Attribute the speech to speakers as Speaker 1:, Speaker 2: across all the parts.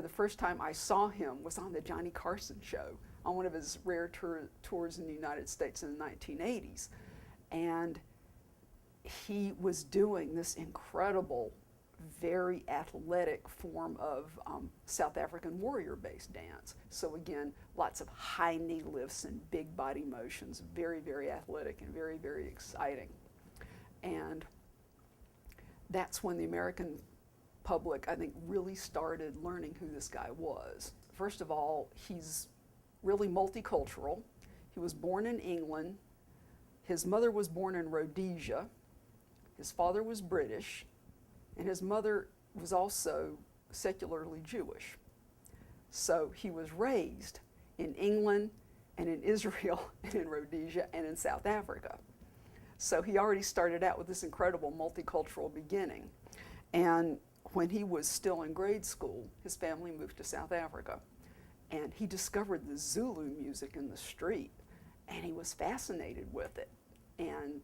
Speaker 1: The first time I saw him was on the Johnny Carson show on one of his rare tours in the United States in the 1980s. And he was doing this incredible, very athletic form of South African warrior-based dance. So again, lots of high knee lifts and big body motions, very, very athletic and very, very exciting. And that's when the American public, I think, really started learning who this guy was. First of all, he's really multicultural. He was born in England. His mother was born in Rhodesia. His father was British, and his mother was also secularly Jewish. So he was raised in England and in Israel and in Rhodesia and in South Africa. So he already started out with this incredible multicultural beginning. And when he was still in grade school, his family moved to South Africa. And he discovered the Zulu music in the street, and he was fascinated with it. And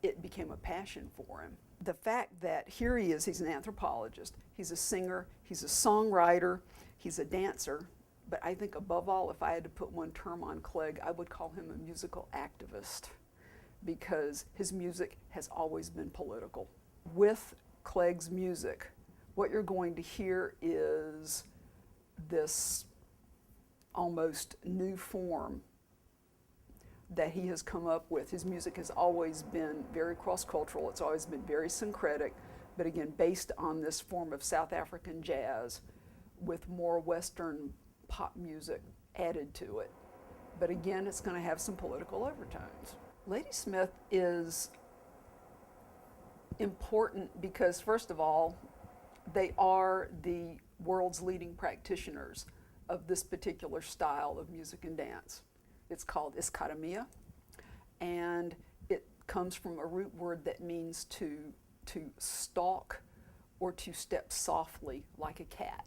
Speaker 1: it became a passion for him. The fact that here he is, he's an anthropologist, he's a singer, he's a songwriter, he's a dancer, but I think above all, if I had to put one term on Clegg, I would call him a musical activist, because his music has always been political. With Clegg's music, what you're going to hear is this almost new form that he has come up with. His music has always been very cross-cultural, it's always been very syncretic, but again, based on this form of South African jazz with more Western pop music added to it. But again, it's going to have some political overtones. Ladysmith is important because, first of all, they are the world's leading practitioners of this particular style of music and dance. It's called iskatamia, and it comes from a root word that means to stalk or to step softly like a cat.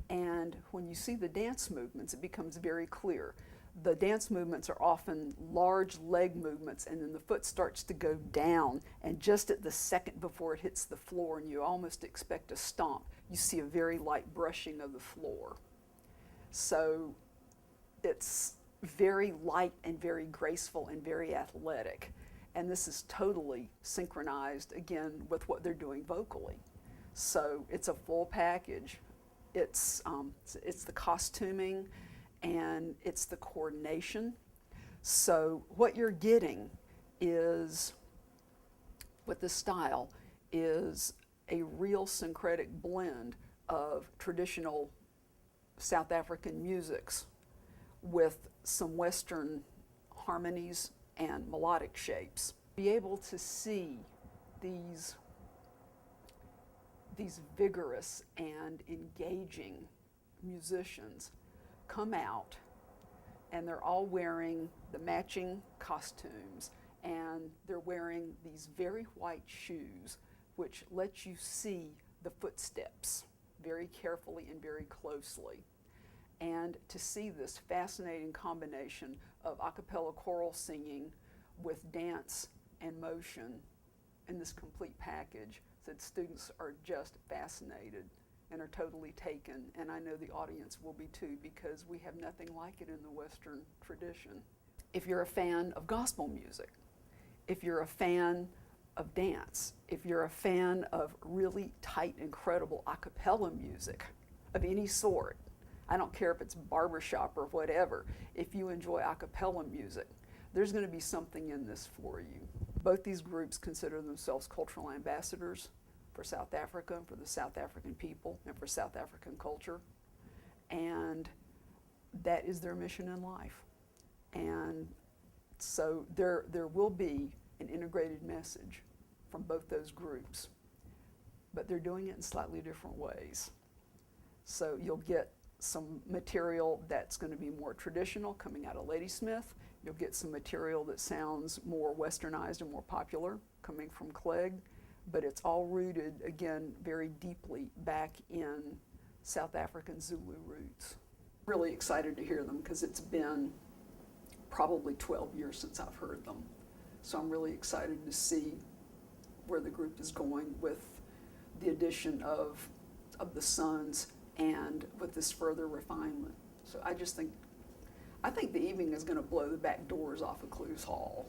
Speaker 1: And when you see the dance movements, it becomes very clear. The dance movements are often large leg movements, and then the foot starts to go down, and just at the second before it hits the floor and you almost expect a stomp, you see a very light brushing of the floor. So it's very light and very graceful and very athletic. And this is totally synchronized, again, with what they're doing vocally. So it's a full package. It's the costuming, and it's the coordination. So what you're getting is, with this style, is a real syncretic blend of traditional South African musics with some Western harmonies and melodic shapes. Be able to see these vigorous and engaging musicians come out, and they're all wearing the matching costumes, and they're wearing these very white shoes, which let you see the footsteps very carefully and very closely. And to see this fascinating combination of a cappella choral singing with dance and motion in this complete package, that students are just fascinated and are totally taken, and I know the audience will be too, because we have nothing like it in the Western tradition. If you're a fan of gospel music, if you're a fan of dance, if you're a fan of really tight, incredible a cappella music of any sort, I don't care if it's barbershop or whatever, if you enjoy a cappella music, there's going to be something in this for you. Both these groups consider themselves cultural ambassadors for South Africa, for the South African people, and for South African culture. And that is their mission in life. And so there will be an integrated message from both those groups, but they're doing it in slightly different ways. So you'll get some material that's going to be more traditional coming out of Ladysmith. You'll get some material that sounds more westernized and more popular coming from Clegg, but it's all rooted, again, very deeply back in South African Zulu roots. Really excited to hear them because it's been probably 12 years since I've heard them. So I'm really excited to see where the group is going with the addition of the sons and with this further refinement. So I think the evening is going to blow the back doors off of Clues Hall.